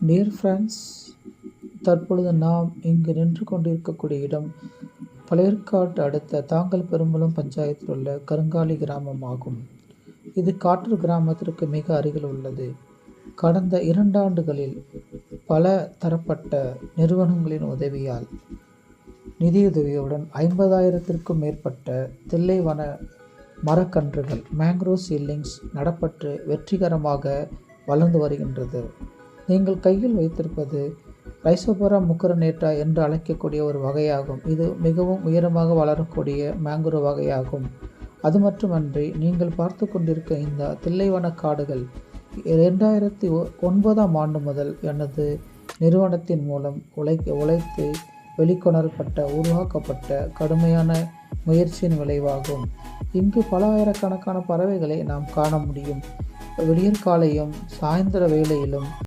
Dear friends, தற்பொழுது நாம் இங்கு நின்று கொண்டிருக்கக்கூடிய இடம் பழையற்காடு அடுத்த தாங்கல் பெரும்பலம் பஞ்சாயத்தில் உள்ள கருங்காலி கிராமம் ஆகும். இது காட்டூர் கிராமத்திற்கு மிக அருகில் உள்ளது. கடந்த 2 ஆண்டுகளில் பல தரப்பட்ட நிறுவனங்களின் உதவியால் நிதியுதவியுடன் 50,000த்திற்கும் மேற்பட்ட தில்லைவன மரக்கன்றுகள் மேங்க்ரோவ் சீட்லிங்ஸ் நடப்பட்டு வெற்றிகரமாக வளர்ந்து வருகின்றது. நீங்கள் கையில் வைத்திருப்பது ரைசோபோரா முக்கரனேட்டா என்று அழைக்கக்கூடிய ஒரு வகையாகும். இது மிகவும் உயரமாக வளரக்கூடிய மேங்க்ரோவ் வகையாகும். அது மட்டுமன்றி, நீங்கள் பார்த்து கொண்டிருக்க இந்த தில்லைவன காடுகள் 2009ஆம் ஆண்டு முதல் எனது நிறுவனத்தின் மூலம் உழைத்து வெளிக்கொணரப்பட்ட உருவாக்கப்பட்ட கடுமையான முயற்சியின் விளைவாகும். இங்கு பல ஆயிரக்கணக்கான பறவைகளை நாம் காண முடியும். விடியற்காலையும் சாயந்தர வேளையிலும்